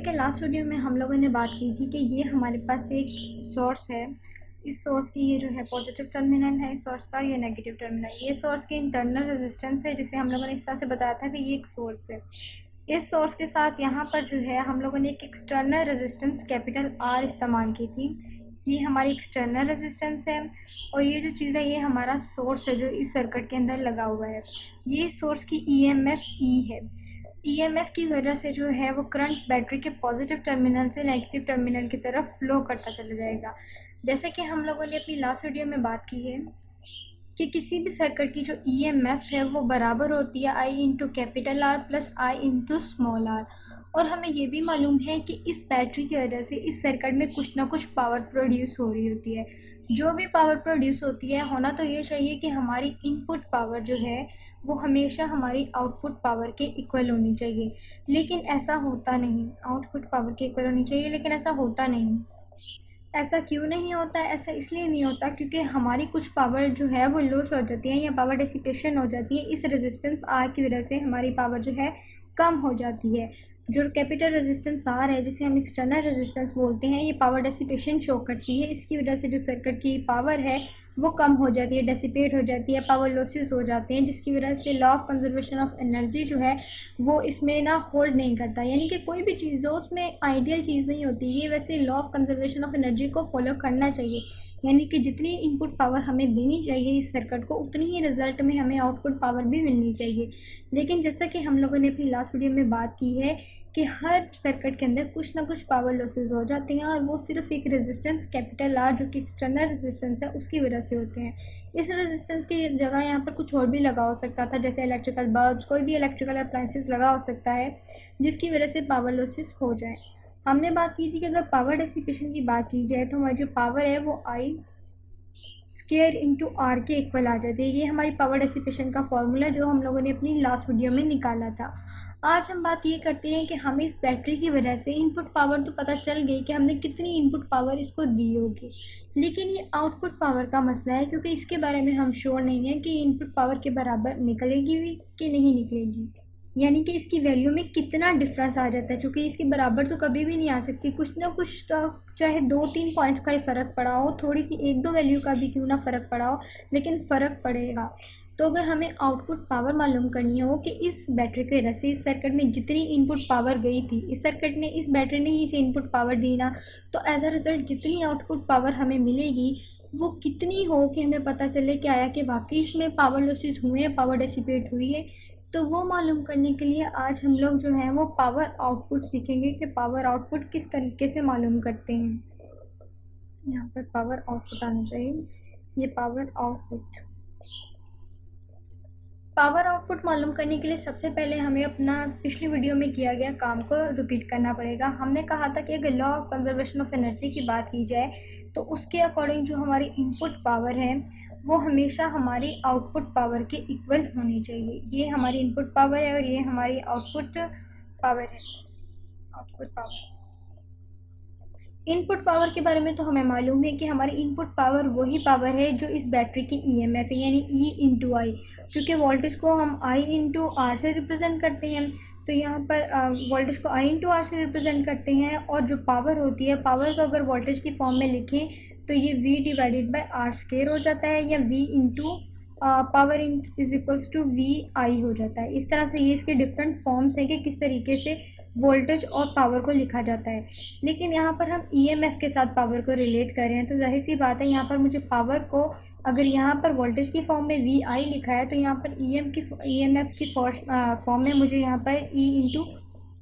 कि last video में हम लोगों ने बात की थी कि ये हमारे पास एक सोर्स है। इस सोर्स की ये जो है पॉजिटिव टर्मिनल है इस सोर्स का, ये नेगेटिव टर्मिनल। ये सोर्स की इंटरनल रेजिस्टेंस है, जिसे हम लोगों ने इस तरह से बताया था कि ये एक सोर्स है। इस सोर्स के साथ यहाँ पर जो है हम लोगों ने एक एक्सटर्नल रेजिस्टेंस कैपिटल आर इस्तेमाल की थी। ये हमारी एक्सटर्नल रेजिस्टेंस है और ये जो चीज़ है ये हमारा सोर्स है जो इस सर्किट के अंदर लगा हुआ है। ये सोर्स की ईएमएफ ई है। ईएमएफ की वजह से जो है वो करंट बैटरी के पॉजिटिव टर्मिनल से नेगेटिव टर्मिनल की तरफ फ्लो करता चला जाएगा। जैसे कि हम लोगों ने अपनी लास्ट वीडियो में बात की है कि किसी भी सर्किट की जो ईएमएफ है वो बराबर होती है I into capital R plus I into small R. और हमें ये भी मालूम है कि इस बैटरी की वजह से इस सर्किट में कुछ ना कुछ पावर प्रोड्यूस हो रही होती है। जो भी पावर प्रोड्यूस होती है होना तो ये चाहिए कि हमारी इनपुट पावर जो है वो हमेशा हमारी आउटपुट पावर के इक्वल होनी चाहिए, लेकिन ऐसा होता नहीं। आउटपुट पावर के इक्वल होनी चाहिए लेकिन ऐसा होता नहीं। ऐसा क्यों नहीं होता? ऐसा इसलिए नहीं होता क्योंकि हमारी कुछ पावर जो है वो लॉस हो जाती है या पावर डिसिपेशन हो जाती है। इस रेजिस्टेंस आर की वजह से हमारी पावर जो है कम हो जाती है। जो कैपिटल रेजिस्टेंस आर है, जिसे हम एक्सटर्नल रेजिस्टेंस बोलते हैं, ये पावर डिसिपेशन शो करती है। इसकी वजह से जो सर्किट की पावर है वो कम हो जाती है, डेसिपेट हो जाती है, पावर लॉसेस हो जाते हैं, जिसकी वजह से law of conservation of energy जो है वो इसमें ना होल्ड नहीं करता। यानी कि कोई भी चीज़ हो उसमें आइडियल चीज़ नहीं होती ये, वैसे law of conservation of energy को फॉलो करना चाहिए। यानी कि जितनी इनपुट पावर हमें देनी चाहिए इस सर्किट को उतनी ही रिजल्ट में हमें आउटपुट पावर भी मिलनी चाहिए। लेकिन जैसा कि हम लोगों ने अपनी लास्ट वीडियो में बात की है कि हर सर्किट के अंदर कुछ ना कुछ पावर लॉसेस हो जाते हैं और वो सिर्फ एक रेजिस्टेंस कैपिटल आर जो कि एक्सटर्नल रेजिस्टेंस है उसकी वजह से होते हैं। इस रेजिस्टेंस की जगह यहाँ पर कुछ और भी लगा हो सकता था, जैसे इलेक्ट्रिकल बल्ब, कोई भी इलेक्ट्रिकल अप्लायंसेस लगा हो सकता है जिसकी वजह से पावर लॉसेस हो जाए। हमने बात की थी कि अगर पावर डिसिपेशन की बात की जाए तो हमारी जो पावर है वो आई स्केयर इंटू आर के इक्वल आ जाती है। ये हमारी पावर डिसिपेशन का फॉर्मूला जो हम लोगों ने अपनी लास्ट वीडियो में निकाला था। आज हम बात ये करते हैं कि हमें इस बैटरी की वजह से इनपुट पावर तो पता चल गई कि हमने कितनी इनपुट पावर इसको दी होगी, लेकिन ये आउटपुट पावर का मसला है क्योंकि इसके बारे में हम श्योर नहीं है कि इनपुट पावर के बराबर निकलेगी भी कि नहीं निकलेगी। यानी कि इसकी वैल्यू में कितना डिफरेंस आ जाता है, क्योंकि इसके बराबर तो कभी भी नहीं आ सकती। कुछ ना कुछ तो चाहे 2-3 पॉइंट्स का ही फ़र्क पड़ा हो, थोड़ी सी 1-2 वैल्यू का भी क्यों ना फ़र्क पड़ा हो, लेकिन फ़र्क पड़ेगा। तो अगर हमें आउटपुट पावर मालूम करनी हो कि इस बैटरी की वजह से इस सर्किट में जितनी इनपुट पावर गई थी, इस सर्किट ने इस बैटरी ने ही इसे इनपुट पावर दी ना, तो एज अ रिज़ल्ट जितनी आउटपुट पावर हमें मिलेगी वो कितनी हो कि हमें पता चले कि आया कि वाकई इसमें पावर लॉसेस हुए हैं, पावर डिसिपेट हुई है। तो वो मालूम करने के लिए आज हम लोग जो है वो पावर आउटपुट सीखेंगे कि पावर आउटपुट किस तरीके से मालूम करते हैं। यहाँ पर पावर आउटपुट आना चाहिए, ये पावर आउटपुट। पावर आउटपुट मालूम करने के लिए सबसे पहले हमें अपना पिछली वीडियो में किया गया काम को रिपीट करना पड़ेगा। हमने कहा था कि अगर law of conservation of energy की बात की जाए तो उसके अकॉर्डिंग जो हमारी इनपुट पावर है वो हमेशा हमारी आउटपुट पावर के इक्वल होनी चाहिए। ये हमारी इनपुट पावर है और ये हमारी आउटपुट पावर है। आउटपुट पावर, इनपुट पावर के बारे में तो हमें मालूम है कि हमारी इनपुट पावर वही पावर है जो इस बैटरी की ईएमएफ है, यानी ई इंटू आई। चूँकि वोल्टेज को हम आई इंटू आर से रिप्रेजेंट करते हैं, तो यहाँ पर वोल्टेज को आई इंटू आर से रिप्रेजेंट करते हैं और जो पावर होती है, पावर को अगर वोल्टेज की फॉर्म में लिखें तो ये V divided by R square हो जाता है, या V into power is equals to V I हो जाता है। इस तरह से ये इसके डिफरेंट फॉर्म्स हैं कि किस तरीके से वोल्टेज और पावर को लिखा जाता है। लेकिन यहाँ पर हम ईएमएफ के साथ पावर को रिलेट कर रहे हैं, तो जाहिर सी बात है यहाँ पर मुझे पावर को अगर यहाँ पर वोल्टेज की फॉर्म में वी आई लिखा है तो यहाँ पर ईएमएफ की फॉर्म में मुझे यहाँ पर ई इंटू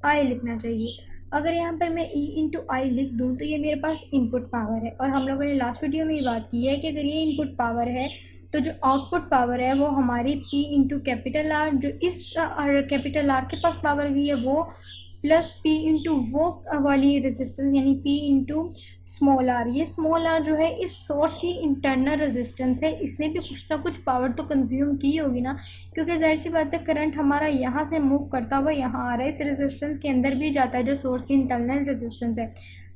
आई लिखना चाहिए। अगर यहाँ पर मैं ई इंटू आई लिख दूँ तो ये मेरे पास इनपुट पावर है, और हम लोगों ने लास्ट वीडियो में ये बात की है कि अगर ये इनपुट पावर है तो जो आउटपुट पावर है वो हमारी पी इंटू कैपिटल आर, जो इस कैपिटल आर के पास पावर हुई है वो, प्लस पी इंटू वो वाली रेजिस्टेंस यानी पी इंटू स्मॉल आर। ये स्मॉल आर जो है इस सोर्स की इंटरनल रेजिस्टेंस है, इसने भी कुछ ना कुछ पावर तो कंज्यूम की होगी ना, क्योंकि जाहिर सी बात है करंट हमारा यहाँ से मूव करता हुआ यहाँ आ रहा है, इस रेजिस्टेंस के अंदर भी जाता है जो सोर्स की इंटरनल रेजिस्टेंस है।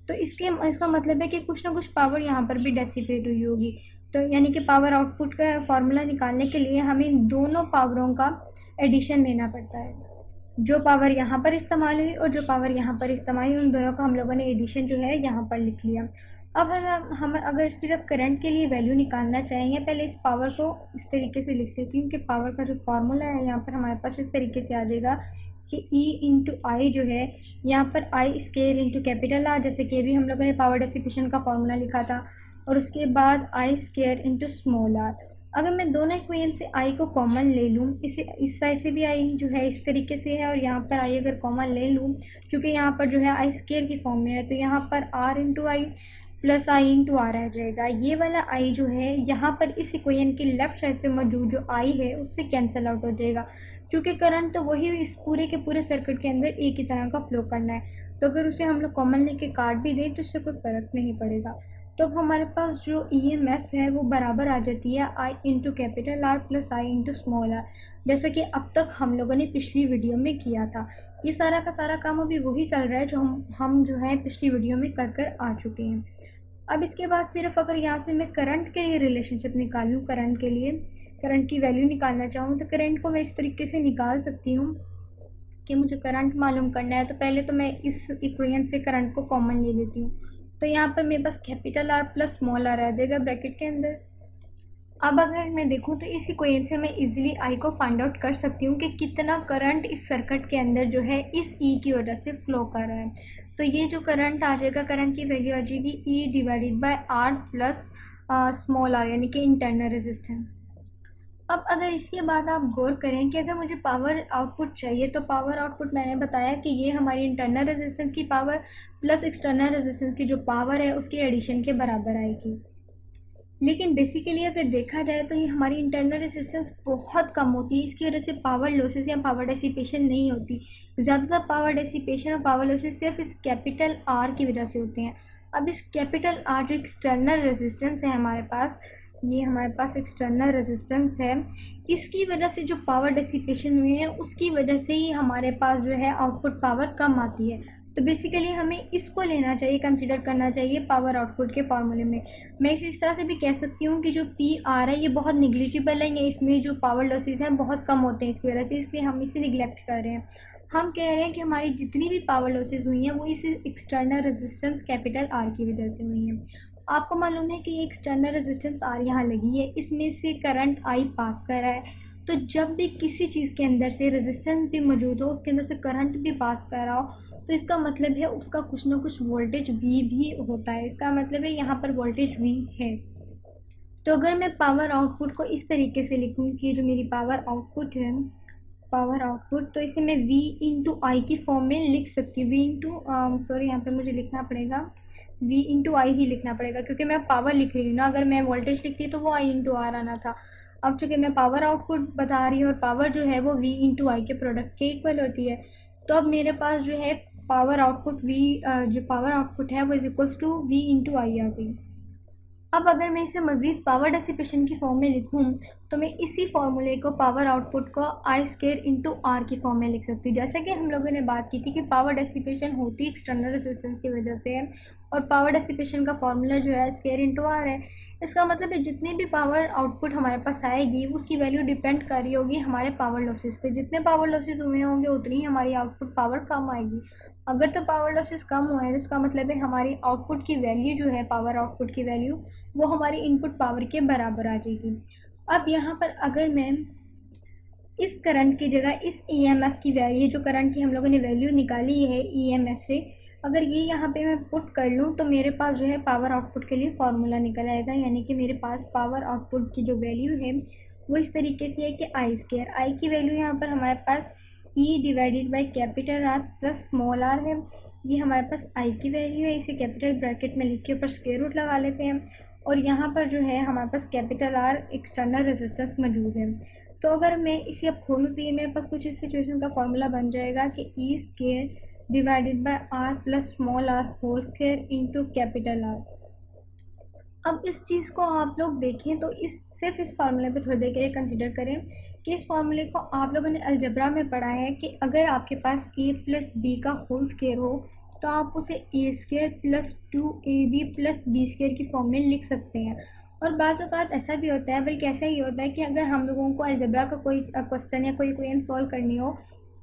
तो इसका मतलब है कि कुछ ना कुछ पावर यहाँ पर भी डेसिपेट हुई होगी। तो यानी कि पावर आउटपुट का फार्मूला निकालने के लिए हमें इन दोनों पावरों का एडिशन लेना पड़ता है। जो पावर यहाँ पर इस्तेमाल हुई और जो पावर यहाँ पर इस्तेमाल हुई, उन दोनों का हम लोगों ने एडिशन जो है यहाँ पर लिख लिया। अब हम अगर सिर्फ करंट के लिए वैल्यू निकालना चाहेंगे, पहले इस पावर को इस तरीके से लिख लेती हूँ कि पावर का जो फार्मूला है यहाँ पर हमारे पास इस तरीके से आ जाएगा कि E इंटू आई जो है, यहाँ पर आई स्केयर इंटू कैपिटल आर, जैसे कि भी हम लोगों ने पावर डेसिपेशन का फॉर्मूला लिखा था, और उसके बाद I square into small r. अगर मैं दोनों इक्वेशन से आई को कॉमन ले लूँ, इसे इस साइड से भी आई जो है इस तरीके से है, और यहाँ पर आई अगर कॉमन ले लूँ, क्योंकि यहाँ पर जो है आई स्केयर की फॉर्म में है, तो यहाँ पर R into I plus I into R आ जाएगा। ये वाला आई जो है यहाँ पर इस इक्वेशन की लेफ्ट साइड पे मौजूद जो आई है उससे कैंसिल आउट हो जाएगा, क्योंकि करंट तो वही इस पूरे के पूरे सर्किट के अंदर एक ही तरह का फ्लो करना है, तो अगर उसे हम लोग कॉमन लेके काट भी दें तो इससे कोई फ़र्क नहीं पड़ेगा। तो अब हमारे पास जो EMF है वो बराबर आ जाती है I into capital R plus I into small R, जैसा कि अब तक हम लोगों ने पिछली वीडियो में किया था। ये सारा का सारा काम अभी वही चल रहा है जो हम जो है पिछली वीडियो में कर कर आ चुके हैं। अब इसके बाद सिर्फ अगर यहाँ से मैं करंट के लिए रिलेशनशिप निकालूँ, करंट के लिए करंट की वैल्यू निकालना चाहूँ, तो करंट को मैं इस तरीके से निकाल सकती हूँ कि मुझे करंट मालूम करना है, तो पहले तो मैं इस इक्वेशन से करंट को कॉमन ले लेती हूँ। तो यहाँ पर मेरे पास capital R plus small R आ जाएगा ब्रैकेट के अंदर। अब अगर मैं देखूँ तो इस इक्वेशन से मैं इजीली आई को फाइंड आउट कर सकती हूँ कि कितना करंट इस सर्किट के अंदर जो है इस ई की वजह से फ्लो कर रहा है। तो ये जो करंट आ जाएगा, करंट की वैल्यू आ जाएगी E divided by R plus small R, यानी कि इंटरनल रेजिस्टेंस। अब अगर इसके बाद आप गौर करें कि अगर मुझे पावर आउटपुट चाहिए, तो पावर आउटपुट मैंने बताया कि ये हमारी इंटरनल रेजिस्टेंस की पावर प्लस एक्सटर्नल रेजिस्टेंस की जो पावर है उसके एडिशन के बराबर आएगी। लेकिन बेसिकली अगर देखा जाए तो ये हमारी इंटरनल रेजिस्टेंस बहुत कम होती है, इसकी वजह से पावर लॉसेस या पावर डेसिपेशन नहीं होती। ज़्यादातर पावर डेसिपेशन और पावर लॉसेस सिर्फ इस कैपिटल आर की वजह से होते हैं। अब इस कैपिटल आर जो एक्सटर्नल रेजिस्टेंस है हमारे पास, ये हमारे पास एक्सटर्नल रेजिस्टेंस है, इसकी वजह से जो पावर डेसिपेशन हुई है उसकी वजह से ही हमारे पास जो है आउटपुट पावर कम आती है। तो बेसिकली हमें इसको लेना चाहिए, कंसिडर करना चाहिए पावर आउटपुट के फार्मूले में। मैं इस तरह से भी कह सकती हूँ कि जो पी आर है ये बहुत निग्लिजिबल है, या इसमें जो पावर लॉसेस हैं बहुत कम होते हैं इसकी वजह से, इसलिए हम इसे निगलेक्ट कर रहे हैं। हम कह रहे हैं कि हमारी जितनी भी पावर लॉसेस हुई हैं वो इस एक्सटर्नल रेजिस्टेंस कैपिटल आर की वजह से हुई हैं। आपको मालूम है कि ये एक्सटर्नल रेजिस्टेंस आर यहाँ लगी है, इसमें से करंट आई पास कर रहा है। तो जब भी किसी चीज़ के अंदर से रेजिस्टेंस भी मौजूद हो, उसके अंदर से करंट भी पास कर रहा हो, तो इसका मतलब है उसका कुछ ना कुछ वोल्टेज V भी होता है। इसका मतलब है यहाँ पर वोल्टेज V है। तो अगर मैं पावर आउटपुट को इस तरीके से लिखूँ कि जो मेरी पावर आउटपुट है, पावर आउटपुट, तो इसे मैं V इंटू आई की फॉर्म में लिख सकती हूँ। V इंटू सॉरी, यहाँ पे मुझे लिखना पड़ेगा V इंटू आई ही लिखना पड़ेगा, क्योंकि मैं पावर लिख रही हूँ ना। अगर मैं वोल्टेज लिखती तो वो I इंटू आर आना था। अब चूँकि मैं पावर आउटपुट बता रही हूँ और पावर जो है वो V इंटू आई के प्रोडक्ट के इक्वल होती है, तो अब मेरे पास जो है पावर आउटपुट जो पावर आउटपुट है वो is equals to V into I आ गई। अब अगर मैं इसे मज़ीद पावर डेसिपेशन की फॉर्म में लिखूँ, तो मैं इसी फॉर्मूले को पावर आउटपुट को आई स्केयर इंटू आर की फॉर्म में लिख सकती हूँ। जैसा कि हम लोगों ने बात की थी कि पावर डेसिपेशन होती एक्सटर्नल रेजिस्टेंस की वजह से है, और पावर डेसिपेशन का फॉर्मूला जो है स्केयर इंटू आर है। इसका मतलब है जितनी भी पावर आउटपुट हमारे पास आएगी उसकी वैल्यू डिपेंड कर रही होगी हमारे पावर लॉसेस पे। जितने पावर लॉसेस हुए होंगे उतनी ही हमारी आउटपुट पावर कम आएगी। अगर तो पावर लॉसेस कम हुए हैं तो इसका मतलब है हमारी आउटपुट की वैल्यू जो है, पावर आउटपुट की वैल्यू, वो हमारी इनपुट पावर के बराबर आ जाएगी। अब यहाँ पर अगर मैं इस करंट की जगह इस EMF की वैल्यू, जो करंट की हम लोगों ने वैल्यू निकाली है EMF से, अगर ये यहाँ पे मैं पुट कर लूँ तो मेरे पास जो है पावर आउटपुट के लिए फार्मूला निकल आएगा। यानी कि मेरे पास पावर आउटपुट की जो वैल्यू है वो इस तरीके से है कि आई स्केयर, आई की वैल्यू यहाँ पर हमारे पास E divided by capital R plus small r है। ये हमारे पास आई की वैल्यू है, इसे कैपिटल ब्रैकेट में लिख के ऊपर स्क्वायर रूट लगा लेते हैं, और यहाँ पर जो है हमारे पास कैपिटल आर एक्सटर्नल रेजिस्टेंस मौजूद है। तो अगर मैं इसे अब खोलूँ तो ये मेरे पास कुछ इस सिचुएशन का फॉर्मूला बन जाएगा कि E square divided by R plus small R whole square into capital R. अब इस चीज़ को आप लोग देखें तो सिर्फ इस फार्मूले पे थोड़ी देर के लिए कंसिडर करें कि इस फार्मूले को आप लोगों ने अलजबरा में पढ़ा है कि अगर आपके पास a प्लस बी का होल स्केयर हो तो आप उसे A square plus 2ab plus B square की फॉर्म में लिख सकते हैं। और बाज़ औक़ात ऐसा भी होता है, बल्कि ऐसा ही होता है कि अगर हम लोगों को अलजबरा का कोई क्वेश्चन या कोई इक्वेशन सॉल्व करनी हो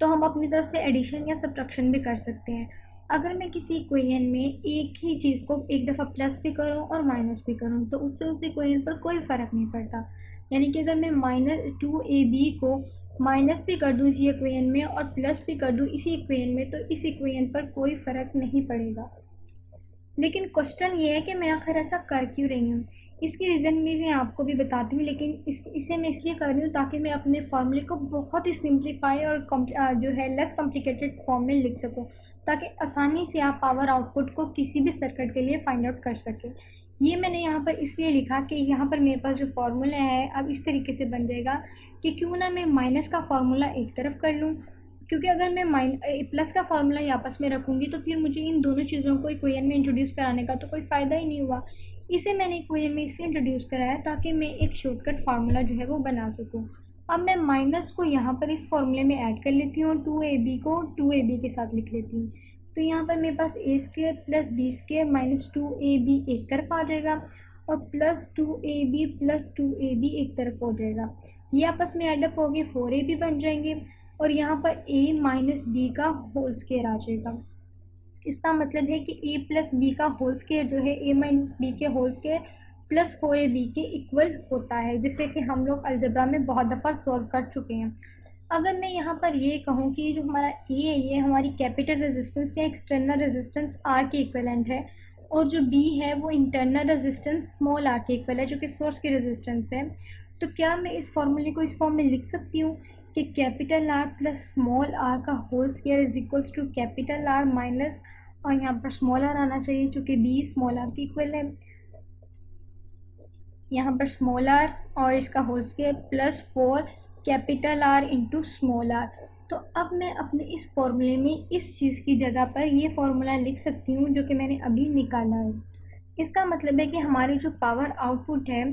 तो हम अपनी तरफ से एडिशन या सब्ट्रैक्शन भी कर सकते हैं। अगर मैं किसी इक्वेशन में एक ही चीज़ को एक दफ़ा प्लस भी करूँ और माइनस भी करूँ तो उससे उस इक्वेशन पर कोई फ़र्क नहीं पड़ता। यानी कि अगर मैं -2ab को माइनस भी कर दूँ इसी इक्वेशन में और प्लस भी कर दूँ इसी इक्वेशन में, तो इस इक्वेशन पर कोई फ़र्क नहीं पड़ेगा। लेकिन क्वेश्चन ये है कि मैं आखिर ऐसा कर क्यों रही हूँ। इसकी रीज़न भी मैं आपको भी बताती हूँ, लेकिन इसे मैं इसलिए कर रही हूँ ताकि मैं अपने फॉर्मूले को बहुत ही सिंप्लीफाई और जो है लेस कॉम्प्लिकेटेड फॉर्म में लिख सकूँ, ताकि आसानी से आप पावर आउटपुट को किसी भी सर्किट के लिए फाइंड आउट कर सकें। ये मैंने यहाँ पर इसलिए लिखा कि यहाँ पर मेरे पास जो फार्मूला है अब इस तरीके से बन जाएगा कि क्यों ना मैं माइनस का फार्मूला एक तरफ कर लूँ, क्योंकि अगर मैं प्लस का फार्मूला ही आपस में रखूँगी तो फिर मुझे इन दोनों चीज़ों को इक्वेशन में इंट्रोड्यूस कराने का तो कोई फ़ायदा ही नहीं हुआ। इसे मैंने इक्वेशन में इसलिए इंट्रोड्यूस कराया ताकि मैं एक शॉर्टकट फार्मूला जो है वो बना सकूँ। अब मैं माइनस को यहाँ पर इस फार्मूले में ऐड कर लेती हूँ, 2ab को 2ab के साथ लिख लेती हूँ। तो यहाँ पर मेरे पास a square plus b square minus 2ab एक तरफ आ जाएगा और प्लस 2ab प्लस 2ab एक तरफ हो जाएगा। ये आपस में एडअप हो गए 4ab बन जाएंगे और यहाँ पर a माइनस बी का होल स्क्वायर आ जाएगा। इसका मतलब है कि a प्लस बी का होल स्क्वायर जो है a माइनस बी के होल स्क्वायर प्लस 4ab के इक्वल होता है, जिससे कि हम लोग अलजेब्रा में बहुत दफ़ा सॉल्व कर चुके हैं। अगर मैं यहाँ पर ये कहूँ कि जो हमारा a है ये हमारी कैपिटल रेजिस्टेंस या एक्सटर्नल रेजिस्टेंस r के इक्विवेलेंट है और जो b है वो इंटरनल रेजिस्टेंस स्मॉल r के इक्वल है जो कि सोर्स की रेजिस्टेंस है, तो क्या मैं इस फॉर्मूले को इस फॉर्म में लिख सकती हूँ कि capital R plus small r का whole square is equals to capital R minus, और यहाँ पर स्मॉल r आना चाहिए क्योंकि b स्मॉल r के इक्वल है, यहाँ पर स्मॉल r और इसका whole square plus 4 capital R into small r। तो अब मैं अपने इस फॉर्मूले में इस चीज़ की जगह पर ये फार्मूला लिख सकती हूँ जो कि मैंने अभी निकाला है। इसका मतलब है कि हमारी जो पावर आउटपुट है,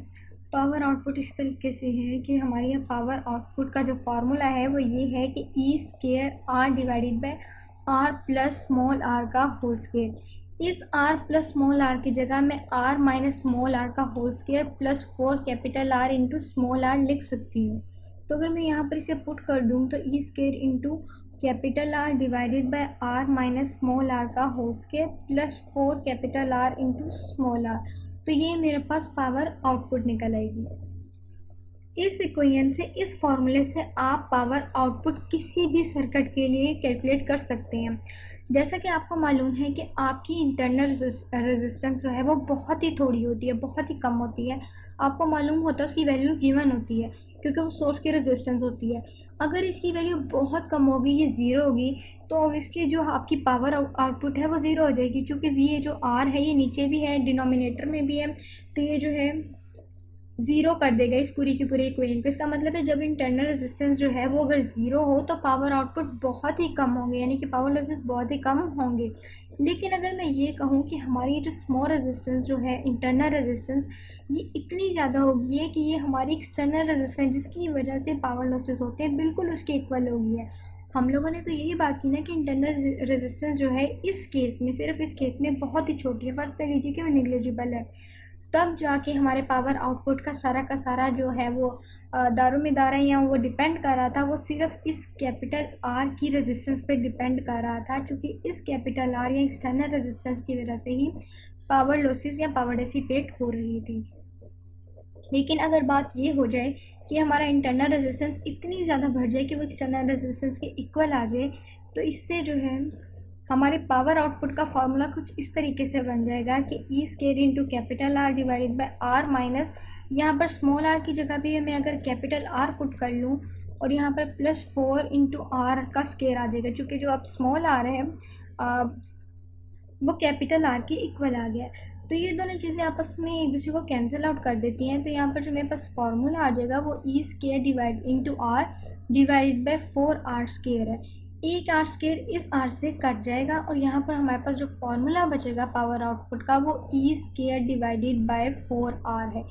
पावर आउटपुट इस तरीके से है कि हमारी पावर आउटपुट का जो फार्मूला है वो ये है कि E square R divided by R plus small R का होल स्क्वायर। इस आर प्लस स्मॉल आर की जगह मैं आर माइनस स्मॉल आर का whole square plus 4 capital R into small R लिख सकती हूँ। तो अगर मैं यहाँ पर इसे पुट कर दूँ तो E square into capital R divided by R minus small R का whole square plus 4 capital R into small R, तो ये मेरे पास पावर आउटपुट निकल आएगी। इस इक्वेशन से, इस फॉर्मूले से आप पावर आउटपुट किसी भी सर्किट के लिए कैलकुलेट कर सकते हैं। जैसा कि आपको मालूम है कि आपकी इंटरनल रेजिस्टेंस जो है वो बहुत ही थोड़ी होती है, बहुत ही कम होती है। आपको मालूम होता है उसकी वैल्यू गिवन होती है क्योंकि वो सोर्स की रेजिस्टेंस होती है। अगर इसकी वैल्यू बहुत कम होगी, ये ज़ीरो होगी, तो ऑब्वियसली जो आपकी पावर आउटपुट है वो ज़ीरो हो जाएगी, क्योंकि ये जो आर है ये नीचे भी है, डिनोमिनेटर में भी है, तो ये जो है ज़ीरो कर देगा इस पूरी की पूरी इक्वेशन को। इसका मतलब है जब इंटरनल रेजिस्टेंस जो है वो अगर ज़ीरो हो तो पावर आउटपुट बहुत ही कम होंगे, यानी कि पावर लॉसेस बहुत ही कम होंगे। लेकिन अगर मैं ये कहूँ कि हमारी जो स्मॉल रेजिस्टेंस जो है, इंटरनल रेजिस्टेंस, ये इतनी ज़्यादा होगी है कि ये हमारी एक्सटर्नल रेजिस्टेंस जिसकी वजह से पावर लॉसेस होते हैं बिल्कुल उसके इक्वल होगी है। हम लोगों ने तो यही बात की ना कि इंटरनल रेजिस्टेंस जो है इस केस में, सिर्फ इस केस में बहुत ही छोटी है, फर्ज कर लीजिए कि वो निग्लिजिबल है, तब जाके हमारे पावर आउटपुट का सारा जो है वो दारोमदार है या वो डिपेंड कर रहा था, वो सिर्फ इस कैपिटल आर की रेजिस्टेंस पे डिपेंड कर रहा था, क्योंकि इस कैपिटल आर या एक्सटर्नल रेजिस्टेंस की वजह से ही पावर लॉसेस या पावर डिसिपेट हो रही थी। लेकिन अगर बात ये हो जाए कि हमारा इंटरनल रेजिस्टेंस इतनी ज़्यादा बढ़ जाए कि वो एक्सटर्नल रेजिस्टेंस के इक्वल आ जाए, तो इससे जो है हमारे पावर आउटपुट का फॉर्मूला कुछ इस तरीके से बन जाएगा कि E square into capital R divided by R minus, यहाँ पर स्मॉल आर की जगह भी मैं अगर कैपिटल आर पुट कर लूँ और यहाँ पर प्लस 4 इंटू आर का स्क्वायर आ जाएगा, चूँकि जो अब स्मॉल आर है वो कैपिटल आर के इक्वल आ गया। तो ये दोनों चीज़ें आपस में एक दूसरे को कैंसिल आउट कर देती हैं, तो यहाँ पर जो मेरे पास फॉर्मूला आ जाएगा वो E square divide into R divide by 4 R square है। एक आर स्क्वायर इस आर से कट जाएगा और यहाँ पर हमारे पास जो फॉर्मूला बचेगा पावर आउटपुट का वो E square divided by 4 are है।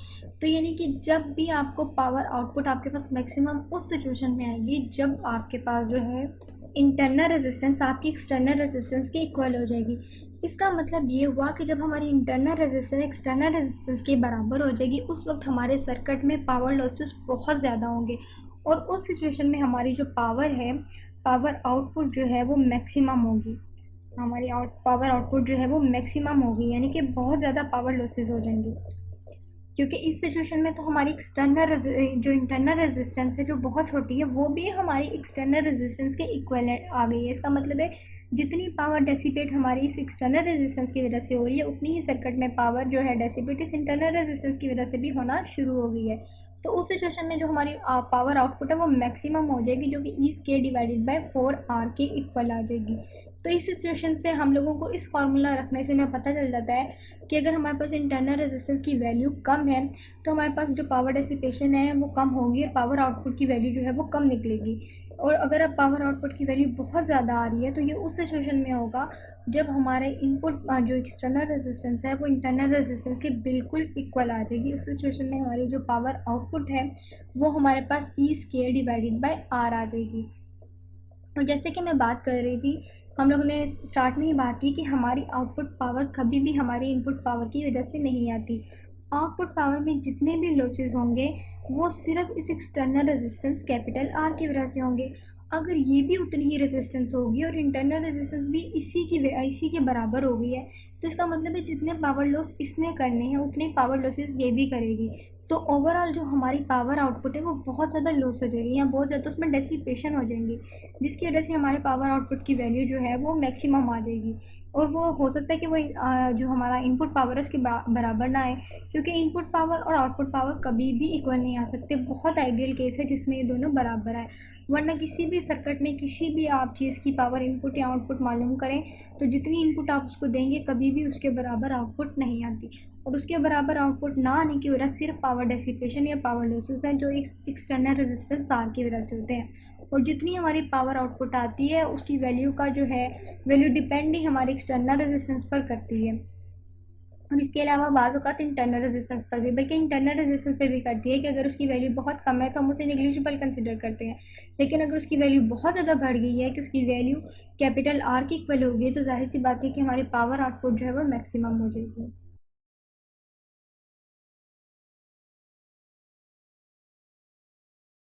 तो यानी कि जब भी आपको पावर आउटपुट आपके पास मैक्सिमम उस सिचुएशन में आएगी जब आपके पास जो है इंटरनल रेजिस्टेंस आपकी एक्सटर्नल रेजिस्टेंस के इक्वल हो जाएगी। इसका मतलब ये हुआ कि जब हमारी इंटरनल रेजिस्टेंस एक्सटर्नल रेजिस्टेंस के बराबर हो जाएगी उस वक्त हमारे सर्किट में पावर लॉसेस बहुत ज़्यादा होंगे और उस सिचुएशन में हमारी जो पावर है पावर आउटपुट जो है वो मैक्सिमम होगी, हमारी पावर आउटपुट जो है वो मैक्सिमम होगी, यानी कि बहुत ज़्यादा पावर लॉसेस हो जाएंगी। क्योंकि इस सिचुएशन में तो हमारी एक्सटर्नल जो इंटरनल रेजिस्टेंस है जो बहुत छोटी है वो भी हमारी एक्सटर्नल रेजिस्टेंस के इक्वलेंट आ गई है। इसका मतलब है जितनी पावर डेसिपेट हमारी इस एक्सटर्नल रेजिस्टेंस की वजह से हो रही है उतनी ही सर्किट में पावर जो है डेसिपेट इस इंटरनल रेजिस्टेंस की वजह से भी होना शुरू हो गई है। तो उस सिचुएशन में जो हमारी पावर आउटपुट है वो मैक्सिमम हो जाएगी, जो कि E square divided bye 4R के इक्वल आ जाएगी। तो इस सिचुएशन से हम लोगों को इस फार्मूला रखने से हमें पता चल जाता है कि अगर हमारे पास इंटरनल रेजिस्टेंस की वैल्यू कम है तो हमारे पास जो पावर डेसिपेशन है वो कम होगी और पावर आउटपुट की वैल्यू जो है वो कम निकलेगी। और अगर अब पावर आउटपुट की वैल्यू बहुत ज़्यादा आ रही है तो ये उस सिचुएशन में होगा जब हमारे इनपुट जो एक्सटर्नल रेजिस्टेंस है वो इंटरनल रेजिस्टेंस के बिल्कुल इक्वल आ जाएगी। उस सिचुएशन में हमारी जो पावर आउटपुट है वो हमारे पास ई स्केयर डिवाइडेड बाय आर आ जाएगी। और जैसे कि मैं बात कर रही थी, हम लोगों ने स्टार्ट में ही बात की कि हमारी आउटपुट पावर कभी भी हमारी इनपुट पावर की वजह से नहीं आती। आउटपुट पावर में जितने भी लॉसेस होंगे वो सिर्फ इस एक्सटर्नल रेजिस्टेंस कैपिटल आर की वजह से होंगे। अगर ये भी उतनी ही रेजिस्टेंस होगी और इंटरनल रेजिस्टेंस भी इसी के बराबर हो गई है तो इसका मतलब है जितने पावर लॉस इसने करने हैं उतने पावर लॉसेस ये भी करेगी। तो ओवरऑल जो हमारी पावर आउटपुट है वो बहुत ज़्यादा लॉस हो जाएगी या बहुत ज़्यादा उसमें डेसिपेशन हो जाएंगी, जिसकी वजह से हमारे पावर आउटपुट की वैल्यू जो है वो मैक्सिमम आ जाएगी। और वो हो सकता है कि वो जो हमारा इनपुट पावर है उसके बराबर ना आए, क्योंकि इनपुट पावर और आउटपुट पावर कभी भी इक्वल नहीं आ सकते। बहुत आइडियल केस है जिसमें ये दोनों बराबर आए, वरना किसी भी सर्किट में किसी भी आप चीज़ की पावर इनपुट या आउटपुट मालूम करें तो जितनी इनपुट आप उसको देंगे कभी भी उसके बराबर आउटपुट नहीं आती। और उसके बराबर आउटपुट ना आने की वजह सिर्फ पावर डेसिपेशन या पावर लॉसेस हैं जो एक्सटर्नल रेजिस्टेंस आर की वजह से होते हैं। और जितनी हमारी पावर आउटपुट आती है उसकी वैल्यू का जो है वैल्यू डिपेंड ही हमारे एक्सटर्नल रेजिस्टेंस पर करती है। और इसके अलावा बाज़ औक़ात इंटरनल रेजिस्टेंस पर भी, बल्कि इंटरनल रेजिस्टेंस पे भी करती है कि अगर उसकी वैल्यू बहुत कम है तो हम उसे नेग्लिजिबल कंसिडर करते हैं। लेकिन अगर उसकी वैल्यू बहुत ज़्यादा बढ़ गई है कि उसकी वैल्यू कैपिटल आर की इक्वल हो गई तो जाहिर सी बात है कि हमारी पावर आउटपुट जो है वो मैक्सिमम हो जाएगी।